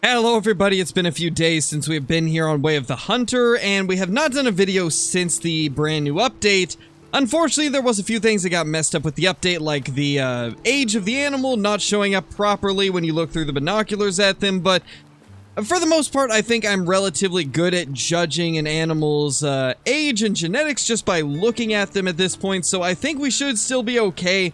Hello everybody, it's been a few days since we've been here on Way of the Hunter, and we have not done a video since the brand new update. Unfortunately, there was a few things that got messed up with the update, like the age of the animal not showing up properly when you look through the binoculars at them, but for the most part, I think I'm relatively good at judging an animal's age and genetics just by looking at them at this point, so I think we should still be okay.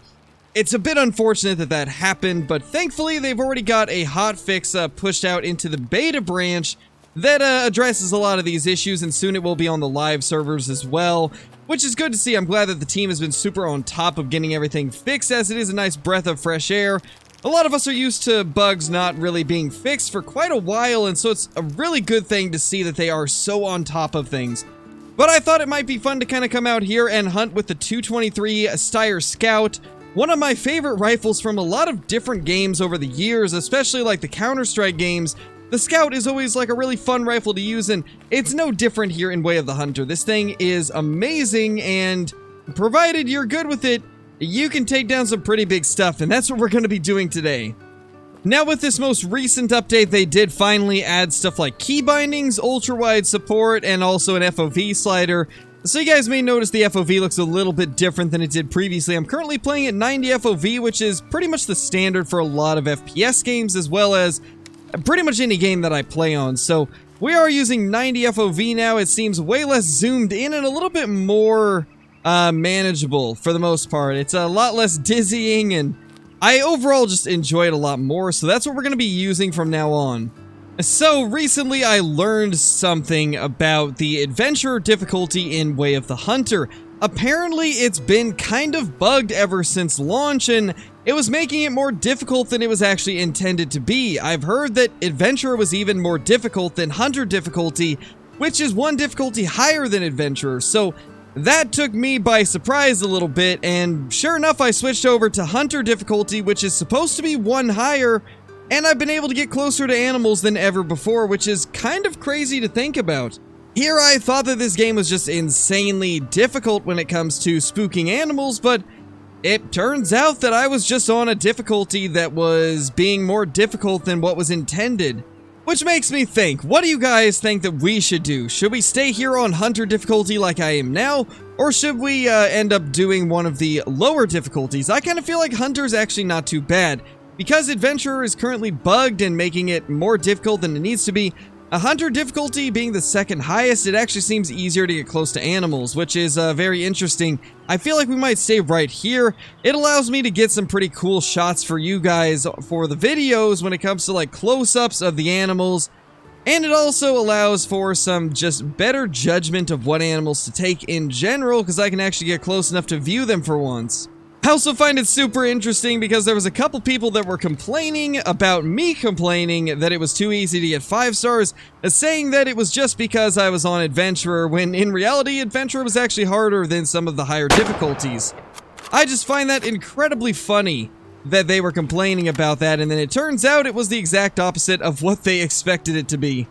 It's a bit unfortunate that that happened, but thankfully they've already got a hotfix pushed out into the beta branch that addresses a lot of these issues, and soon it will be on the live servers as well, which is good to see. I'm glad that the team has been super on top of getting everything fixed, as it is a nice breath of fresh air. A lot of us are used to bugs not really being fixed for quite a while, and so it's a really good thing to see that they are so on top of things. But I thought it might be fun to kind of come out here and hunt with the 223 Steyr Scout. One of my favorite rifles from a lot of different games over the years, especially like the Counter-Strike games. The Scout is always like a really fun rifle to use, and it's no different here in Way of the Hunter. This thing is amazing, and provided you're good with it, you can take down some pretty big stuff, and that's what we're going to be doing today. Now, with this most recent update, they did finally add stuff like key bindings, ultra-wide support, and also an FOV slider. So you guys may notice the FOV looks a little bit different than it did previously. I'm currently playing at 90 FOV, which is pretty much the standard for a lot of FPS games, as well as pretty much any game that I play on. So we are using 90 FOV now. It seems way less zoomed in and a little bit more manageable for the most part. It's a lot less dizzying, and I overall just enjoy it a lot more. So that's what we're going to be using from now on. So, recently I learned something about the adventurer difficulty in Way of the Hunter. Apparently, it's been kind of bugged ever since launch, and it was making it more difficult than it was actually intended to be. I've heard that adventurer was even more difficult than hunter difficulty, which is one difficulty higher than adventurer, so that took me by surprise a little bit, and sure enough, I switched over to hunter difficulty, which is supposed to be one higher. And I've been able to get closer to animals than ever before, which is kind of crazy to think about. Here I thought that this game was just insanely difficult when it comes to spooking animals, but it turns out that I was just on a difficulty that was being more difficult than what was intended. Which makes me think, what do you guys think that we should do? Should we stay here on hunter difficulty like I am now? Or should we end up doing one of the lower difficulties? I kind of feel like hunter is actually not too bad. Because Adventurer is currently bugged and making it more difficult than it needs to be, a Hunter difficulty being the second highest, it actually seems easier to get close to animals, which is very interesting. I feel like we might stay right here. It allows me to get some pretty cool shots for you guys for the videos when it comes to like close-ups of the animals, and it also allows for some just better judgment of what animals to take in general, because I can actually get close enough to view them for once. I also find it super interesting because there was a couple people that were complaining about me complaining that it was too easy to get 5 stars, saying that it was just because I was on Adventurer, when in reality Adventurer was actually harder than some of the higher difficulties. I just find that incredibly funny that they were complaining about that, and then it turns out it was the exact opposite of what they expected it to be.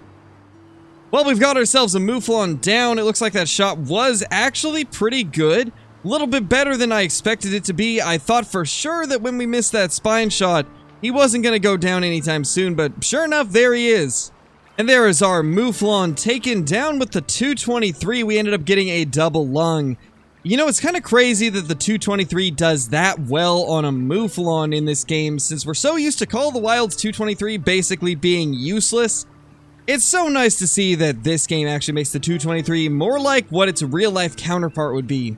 Well, we've got ourselves a Mouflon down. It looks like that shot was actually pretty good. A little bit better than I expected it to be. I thought for sure that when we missed that spine shot, he wasn't going to go down anytime soon, but sure enough, there he is. And there is our Mouflon taken down with the 223. We ended up getting a double lung. You know, it's kind of crazy that the 223 does that well on a Mouflon in this game, since we're so used to Call of the Wild's 223 basically being useless. It's so nice to see that this game actually makes the 223 more like what its real-life counterpart would be.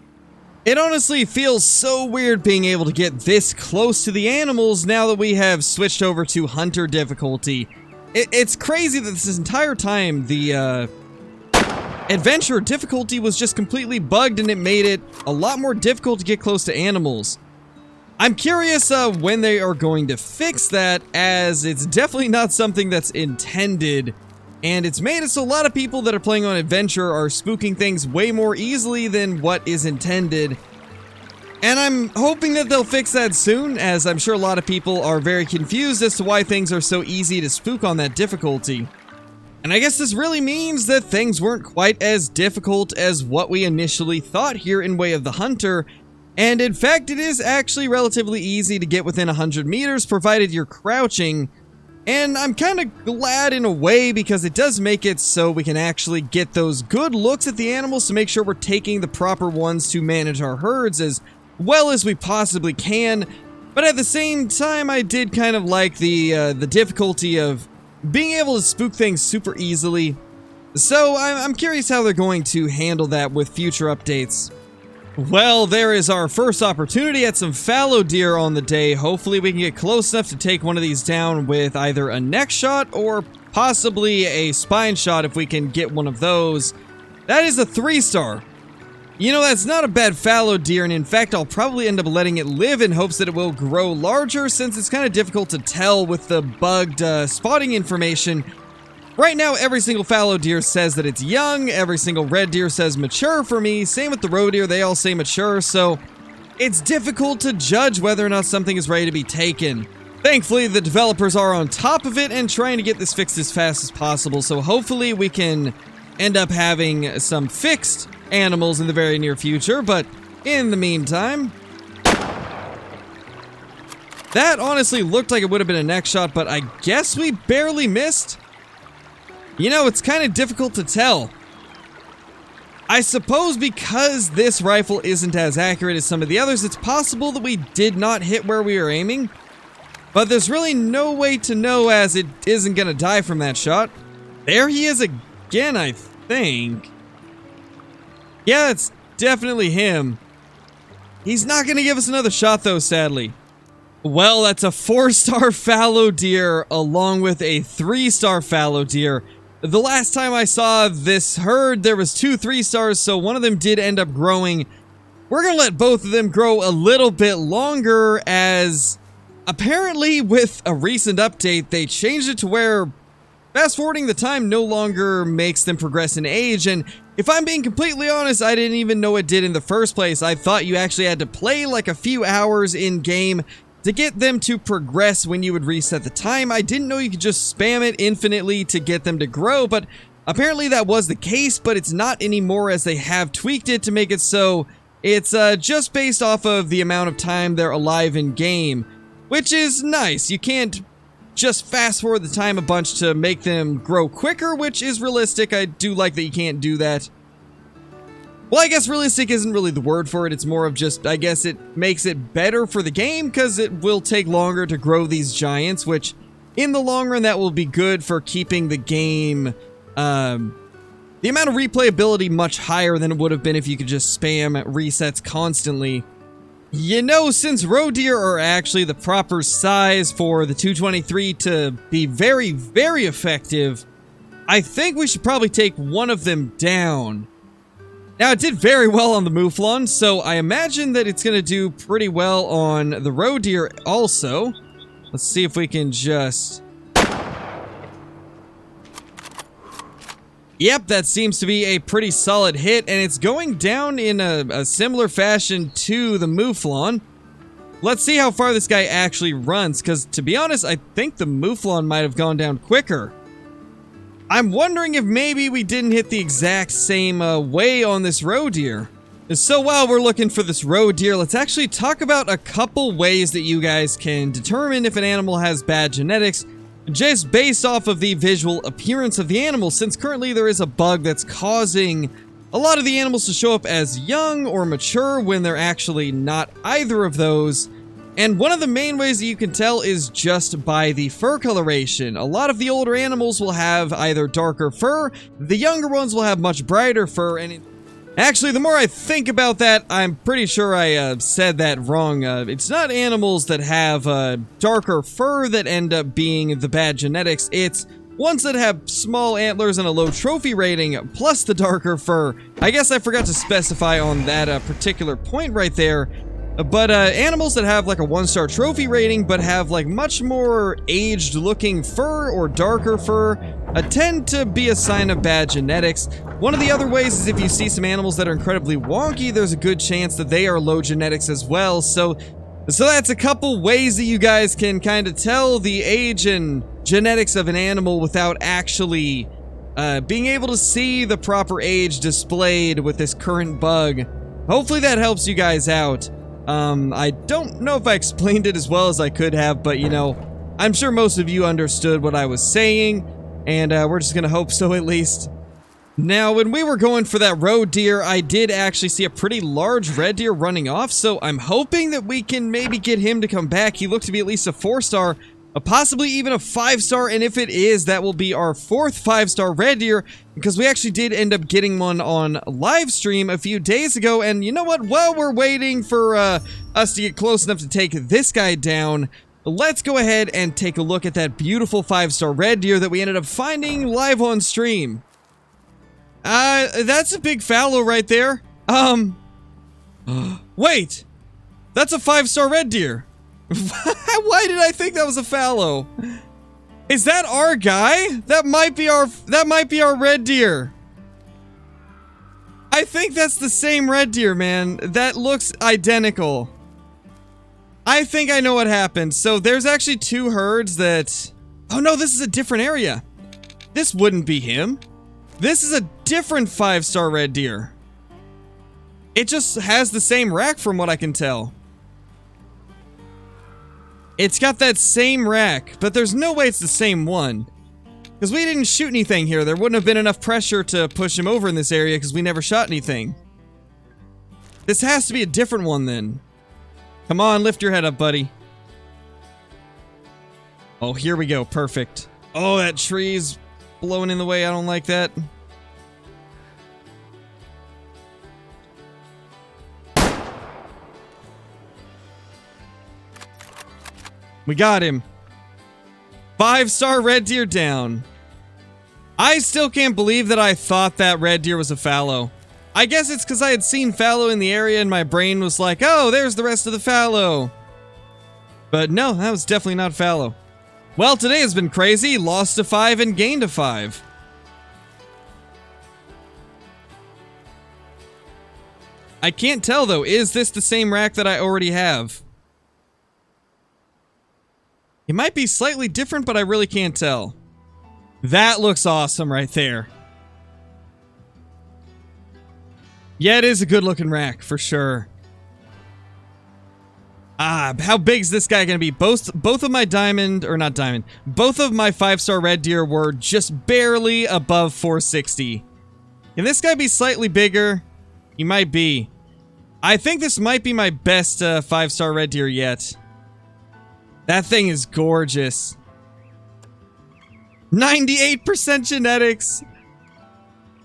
It honestly feels so weird being able to get this close to the animals now that we have switched over to hunter difficulty. It's crazy that this entire time the adventure difficulty was just completely bugged, and it made it a lot more difficult to get close to animals. I'm curious when they are going to fix that, as it's definitely not something that's intended. And it's made it so a lot of people that are playing on Adventure are spooking things way more easily than what is intended. And I'm hoping that they'll fix that soon, as I'm sure a lot of people are very confused as to why things are so easy to spook on that difficulty. And I guess this really means that things weren't quite as difficult as what we initially thought here in Way of the Hunter. And in fact, it is actually relatively easy to get within 100 meters, provided you're crouching. And I'm kind of glad in a way because it does make it so we can actually get those good looks at the animals to make sure we're taking the proper ones to manage our herds as well as we possibly can. But at the same time, I did kind of like the difficulty of being able to spook things super easily. So I'm curious how they're going to handle that with future updates. Well, there is our first opportunity at some fallow deer on the day. Hopefully we can get close enough to take one of these down with either a neck shot or possibly a spine shot if we can get one of those. That is a 3-star. You know, that's not a bad fallow deer, and in fact, I'll probably end up letting it live in hopes that it will grow larger since it's kind of difficult to tell with the bugged spotting information. Right now, every single fallow deer says that it's young, every single red deer says mature for me, same with the roe deer, they all say mature, so it's difficult to judge whether or not something is ready to be taken. Thankfully, the developers are on top of it and trying to get this fixed as fast as possible, so hopefully we can end up having some fixed animals in the very near future, but in the meantime... That honestly looked like it would have been a neck shot, but I guess we barely missed. You know, it's kind of difficult to tell. I suppose because this rifle isn't as accurate as some of the others, it's possible that we did not hit where we were aiming. But there's really no way to know as it isn't going to die from that shot. There he is again, I think. Yeah, it's definitely him. He's not going to give us another shot though, sadly. Well, that's a 4-star fallow deer along with a 3-star fallow deer. The last time I saw this herd, there was 2 3-stars, so one of them did end up growing. We're gonna let both of them grow a little bit longer as apparently with a recent update, they changed it to where fast forwarding the time no longer makes them progress in age, and if I'm being completely honest, I didn't even know it did in the first place. I thought you actually had to play like a few hours in game to get them to progress when you would reset the time. I didn't know you could just spam it infinitely to get them to grow, but apparently that was the case, but it's not anymore as they have tweaked it to make it so it's just based off of the amount of time they're alive in game, which is nice. You can't just fast forward the time a bunch to make them grow quicker, which is realistic. I do like that you can't do that. Well, I guess realistic isn't really the word for it. It's more of just, I guess it makes it better for the game because it will take longer to grow these giants, which in the long run, that will be good for keeping the game, the amount of replayability much higher than it would have been if you could just spam resets constantly. You know, since roe deer are actually the proper size for the 223 to be very, very effective, I think we should probably take one of them down. Now, it did very well on the mouflon, so I imagine that it's going to do pretty well on the roe deer also. Let's see if we can just... Yep, that seems to be a pretty solid hit, and it's going down in a similar fashion to the mouflon. Let's see how far this guy actually runs, because to be honest, I think the mouflon might have gone down quicker. I'm wondering if maybe we didn't hit the exact same way on this roe deer. So while we're looking for this roe deer, let's actually talk about a couple ways that you guys can determine if an animal has bad genetics, just based off of the visual appearance of the animal, since currently there is a bug that's causing a lot of the animals to show up as young or mature when they're actually not either of those. And one of the main ways that you can tell is just by the fur coloration. A lot of the older animals will have either darker fur, the younger ones will have much brighter fur, and actually, the more I think about that, I'm pretty sure I said that wrong. It's not animals that have darker fur that end up being the bad genetics, it's ones that have small antlers and a low trophy rating, plus the darker fur. I guess I forgot to specify on that particular point right there. But animals that have like a 1-star trophy rating but have like much more aged looking fur or darker fur tend to be a sign of bad genetics. One of the other ways is if you see some animals that are incredibly wonky, there's a good chance that they are low genetics as well. So that's a couple ways that you guys can kind of tell the age and genetics of an animal without actually being able to see the proper age displayed with this current bug. Hopefully that helps you guys out. I don't know if I explained it as well as I could have, but you know, I'm sure most of you understood what I was saying, and we're just gonna hope so at least. Now, when we were going for that road deer, I did actually see a pretty large red deer running off, so I'm hoping that we can maybe get him to come back. He looked to be at least a 4-star, possibly even a 5-star, and if it is, that will be our 4th 5-star red deer, because we actually did end up getting one on live stream a few days ago, and you know what? While we're waiting for us to get close enough to take this guy down, let's go ahead and take a look at that beautiful 5-star red deer that we ended up finding live on stream. That's a big fallow right there. Wait! That's a 5-star red deer. Why did I think that was a fallow? Is that our guy? That might be our red deer. I think that's the same red deer, man. That looks identical. I think I know what happened. So there's actually 2 herds that... Oh no, this is a different area. This wouldn't be him. This is a different 5-star red deer. It just has the same rack from what I can tell. It's got that same rack, but there's no way it's the same one. Because we didn't shoot anything here. There wouldn't have been enough pressure to push him over in this area because we never shot anything. This has to be a different one then. Come on, lift your head up, buddy. Oh, here we go. Perfect. Oh, that tree's blowing in the way. I don't like that. We got him. 5-star red deer down. I still can't believe that I thought that red deer was a fallow. I guess it's because I had seen fallow in the area and my brain was like, oh, there's the rest of the fallow. But no, that was definitely not fallow. Well, today has been crazy. Lost a 5 and gained a 5. I can't tell though. Is this the same rack that I already have? It might be slightly different, but I really can't tell. That looks awesome right there. Yeah, it is a good looking rack for sure. How big is this guy gonna be? Both of my both of my 5-star red deer were just barely above 460. Can this guy be slightly bigger? He might be. I think this might be my best 5-star red deer yet. That thing is gorgeous. 98% genetics.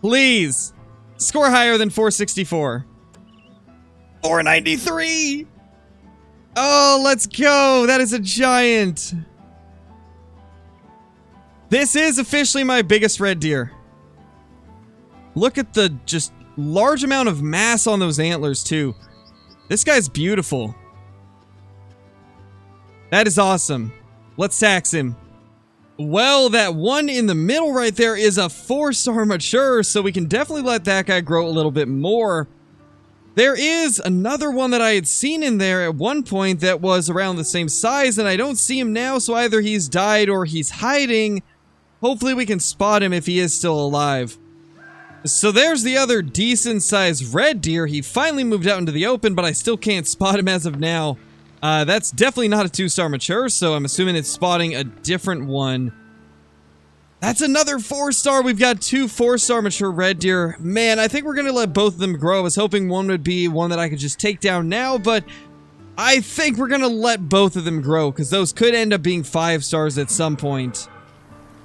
Please. Score higher than 464. 493. Oh, let's go. That is a giant. This is officially my biggest red deer. Look at the just large amount of mass on those antlers too. This guy's beautiful. That is awesome. Let's tax him. Well, that one in the middle right there is a 4-star mature, so we can definitely let that guy grow a little bit more. There is another one that I had seen in there at one point that was around the same size, and I don't see him now, so either he's died or he's hiding. Hopefully we can spot him if he is still alive. So there's the other decent-sized red deer. He finally moved out into the open, but I still can't spot him as of now. That's definitely not a 2-star mature, so I'm assuming it's spotting a different one. That's another 4-star. We've got 2 4-star mature red deer. Man, I think we're going to let both of them grow. I was hoping one would be one that I could just take down now, but I think we're going to let both of them grow, because those could end up being 5-stars at some point.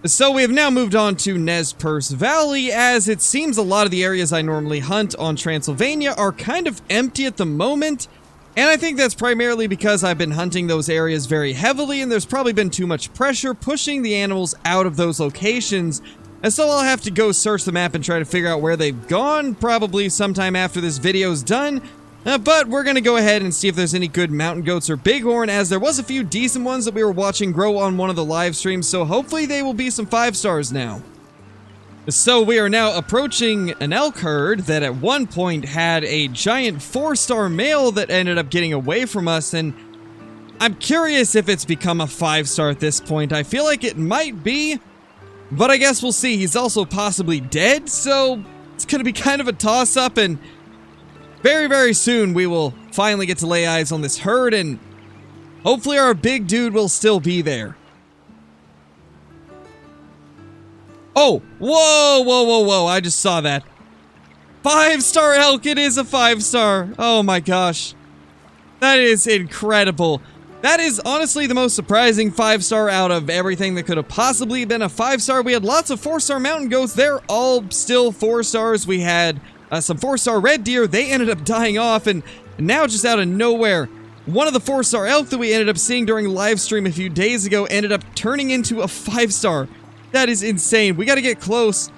So we have now moved on to Nez Perce Valley, as it seems a lot of the areas I normally hunt on Transylvania are kind of empty at the moment. And I think that's primarily because I've been hunting those areas very heavily, and there's probably been too much pressure pushing the animals out of those locations. And so I'll have to go search the map and try to figure out where they've gone, probably sometime after this video's done. But we're going to go ahead and see if there's any good mountain goats or bighorn, as there was a few decent ones that we were watching grow on one of the live streams, so hopefully they will be some 5-stars now. So we are now approaching an elk herd that at one point had a giant 4-star male that ended up getting away from us, and I'm curious if it's become a 5-star at this point. I feel like it might be, but I guess we'll see. He's also possibly dead, so it's going to be kind of a toss-up, and very, very soon we will finally get to lay eyes on this herd, and hopefully our big dude will still be there. Oh, whoa, whoa, whoa, whoa. I just saw that. 5-star elk. It is a 5-star. Oh my gosh. That is incredible. That is honestly the most surprising 5-star out of everything that could have possibly been a 5-star. We had lots of 4-star mountain goats. They're all still 4 stars. We had some 4-star red deer. They ended up dying off, and now just out of nowhere, one of the 4-star elk that we ended up seeing during live stream a few days ago ended up turning into a 5-star. That is insane. We got to get close.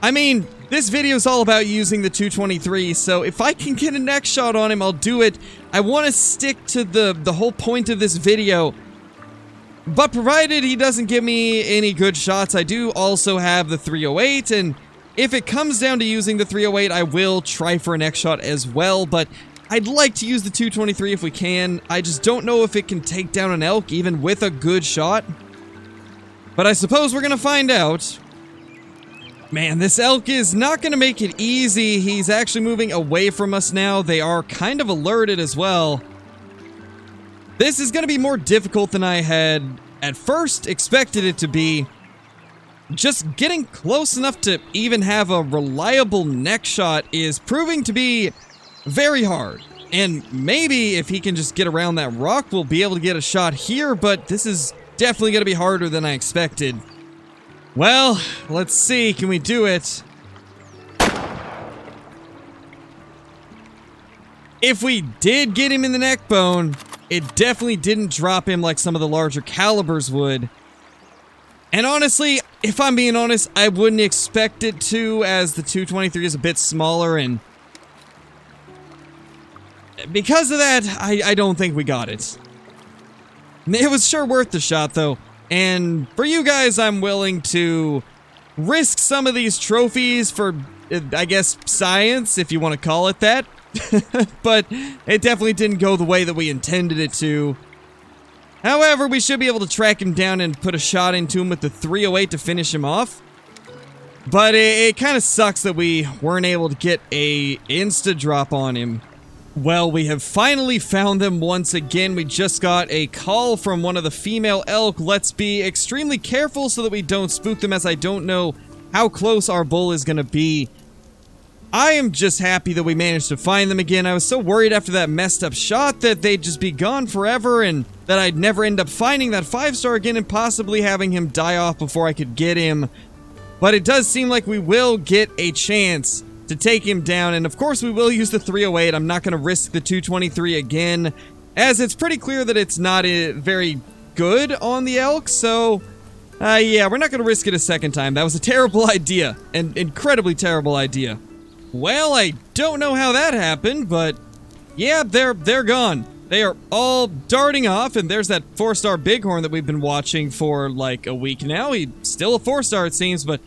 I mean, this video is all about using the 223, so if I can get a neck shot on him, I'll do it. I want to stick to the whole point of this video. But provided he doesn't give me any good shots, I do also have the 308, and if it comes down to using the 308, I will try for a neck shot as well, but I'd like to use the 223 if we can. I just don't know if it can take down an elk even with a good shot. But I suppose we're gonna find out. Man, this elk is not gonna make it easy. He's actually moving away from us now. They are kind of alerted as well. This is gonna be more difficult than I had at first expected it to be. Just getting close enough to even have a reliable neck shot is proving to be very hard. And maybe if he can just get around that rock, we'll be able to get a shot here, but this is definitely going to be harder than I expected. Well, let's see. Can we do it? If we did get him in the neck bone, it definitely didn't drop him like some of the larger calibers would. And honestly, if I'm being honest, I wouldn't expect it to, as the 223 is a bit smaller, and because of that, I don't think we got it. It was sure worth the shot, though. And for you guys, I'm willing to risk some of these trophies for, I guess, science, if you want to call it that. But it definitely didn't go the way that we intended it to. However, we should be able to track him down and put a shot into him with the 308 to finish him off. But it kind of sucks that we weren't able to get a insta-drop on him. Well, we have finally found them once again. We just got a call from one of the female elk. Let's be extremely careful so that we don't spook them, as I don't know how close our bull is going to be. I am just happy that we managed to find them again. I was so worried after that messed up shot that they'd just be gone forever and that I'd never end up finding that 5-star again and possibly having him die off before I could get him. But it does seem like we will get a chance to take him down, and of course we will use the 308. I'm not going to risk the 223 again, as it's pretty clear that it's not very good on the elk, so yeah, we're not going to risk it a second time. That was a terrible idea, an incredibly terrible idea. Well, I don't know how that happened, but yeah, they're gone. They are all darting off, and there's that 4-star bighorn that we've been watching for like a week now. He's still a 4-star it seems, but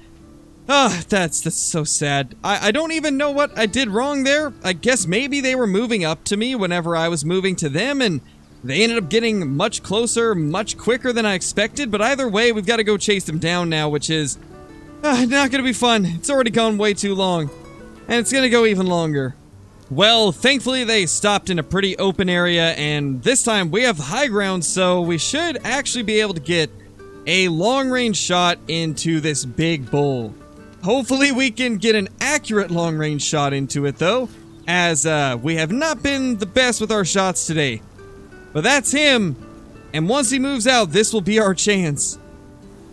that's so sad. I don't even know what I did wrong there. I guess maybe they were moving up to me whenever I was moving to them, and they ended up getting much closer, much quicker than I expected. But either way, we've got to go chase them down now, which is not going to be fun. It's already gone way too long, and it's going to go even longer. Well, thankfully they stopped in a pretty open area, and this time we have high ground, so we should actually be able to get a long-range shot into this big bull. Hopefully we can get an accurate long-range shot into it, though, as we have not been the best with our shots today. But that's him, and once he moves out, this will be our chance.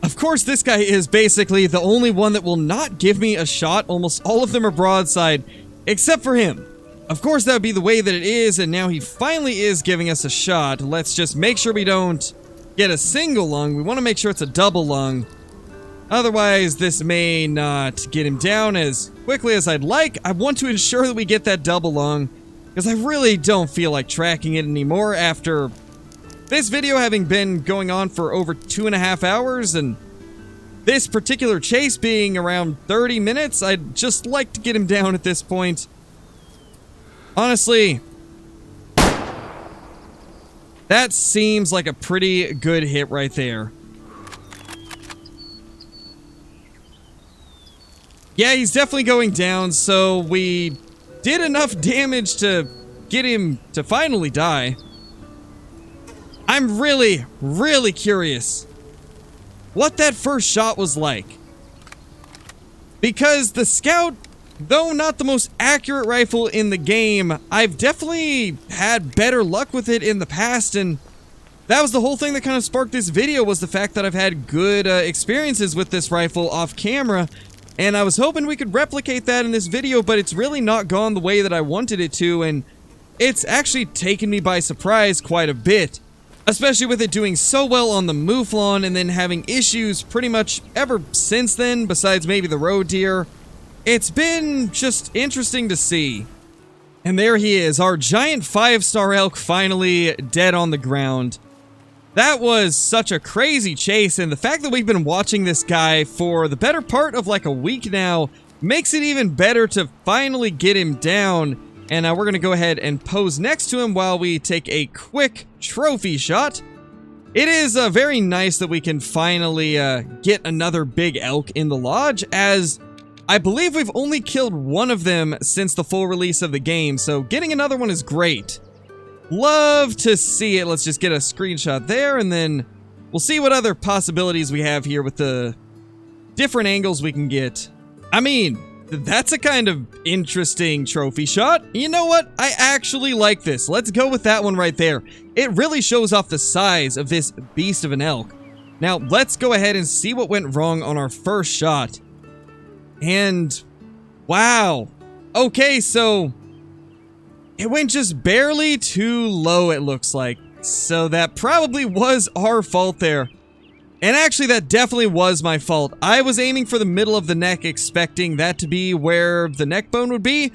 Of course, this guy is basically the only one that will not give me a shot. Almost all of them are broadside, except for him. Of course, that would be the way that it is, and now he finally is giving us a shot. Let's just make sure we don't get a single lung. We want to make sure it's a double lung. Otherwise, this may not get him down as quickly as I'd like. I want to ensure that we get that double lung, because I really don't feel like tracking it anymore after this video having been going on for over 2.5 hours, and this particular chase being around 30 minutes. I'd just like to get him down at this point. Honestly, that seems like a pretty good hit right there. Yeah, he's definitely going down, so we did enough damage to get him to finally die. I'm really, really curious what that first shot was like. Because the Scout, though not the most accurate rifle in the game, I've definitely had better luck with it in the past, and that was the whole thing that kind of sparked this video, was the fact that I've had good experiences with this rifle off camera, and I was hoping we could replicate that in this video, but it's really not gone the way that I wanted it to, and it's actually taken me by surprise quite a bit. Especially with it doing so well on the Mouflon and then having issues pretty much ever since then, besides maybe the road deer. It's been just interesting to see. And there he is, our giant 5-star elk finally dead on the ground. That was such a crazy chase, and the fact that we've been watching this guy for the better part of like a week now makes it even better to finally get him down. And we're going to go ahead and pose next to him while we take a quick trophy shot. It is very nice that we can finally get another big elk in the lodge, as I believe we've only killed one of them since the full release of the game, so getting another one is great. Love to see it. Let's just get a screenshot there, and then we'll see what other possibilities we have here with the different angles we can get. I mean, that's a kind of interesting trophy shot. You know what? I actually like this. Let's go with that one right there. It really shows off the size of this beast of an elk. Now, let's go ahead and see what went wrong on our first shot. And, wow. Okay, so it went just barely too low, it looks like. So that probably was our fault there. And actually, that definitely was my fault. I was aiming for the middle of the neck, expecting that to be where the neck bone would be,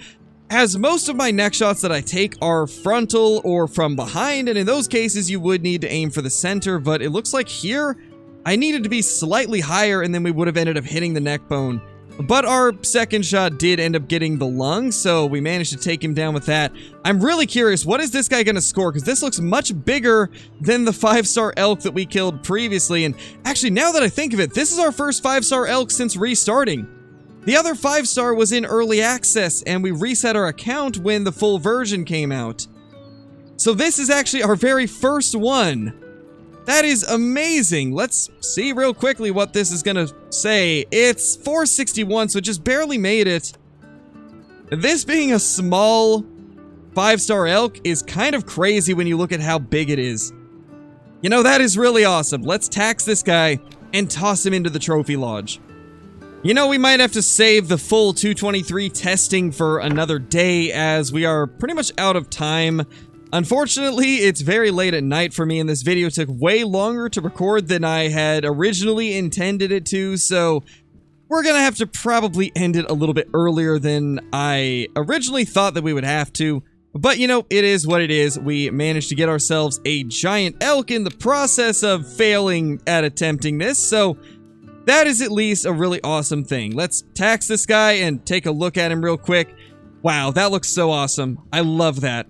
as most of my neck shots that I take are frontal or from behind, and in those cases, you would need to aim for the center, but it looks like here, I needed to be slightly higher, and then we would have ended up hitting the neck bone. But our second shot did end up getting the lung, so we managed to take him down with that. I'm really curious, what is this guy going to score? Because this looks much bigger than the 5-star elk that we killed previously. And actually, now that I think of it, this is our first 5-star elk since restarting. The other 5-star was in early access, and we reset our account when the full version came out. So this is actually our very first one. That is amazing. Let's see real quickly what this is gonna say. It's 461, so it just barely made it. This being a small 5-star elk is kind of crazy when you look at how big it is. You know, that is really awesome. Let's tax this guy and toss him into the trophy lodge. You know, we might have to save the full 223 testing for another day, as we are pretty much out of time. Unfortunately, it's very late at night for me, and this video took way longer to record than I had originally intended it to, so we're gonna have to probably end it a little bit earlier than I originally thought that we would have to. But, you know, it is what it is. We managed to get ourselves a giant elk in the process of failing at attempting this, so that is at least a really awesome thing. Let's tax this guy and take a look at him real quick. Wow, that looks so awesome. I love that.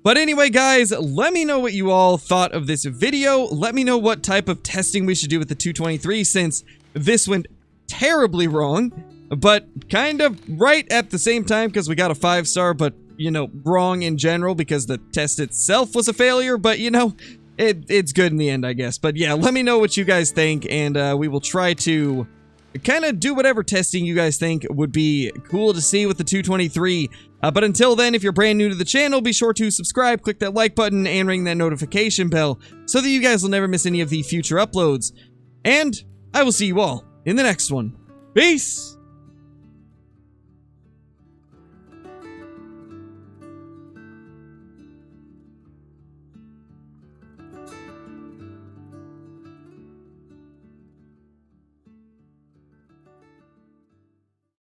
But anyway, guys, let me know what you all thought of this video. Let me know what type of testing we should do with the 223, since this went terribly wrong, but kind of right at the same time, because we got a 5-star, but, you know, wrong in general because the test itself was a failure, but, you know, it's good in the end, I guess. But yeah, let me know what you guys think, and we will try to kind of do whatever testing you guys think would be cool to see with the 223. But until then, if you're brand new to the channel, be sure to subscribe, click that like button, and ring that notification bell so that you guys will never miss any of the future uploads. And I will see you all in the next one. Peace!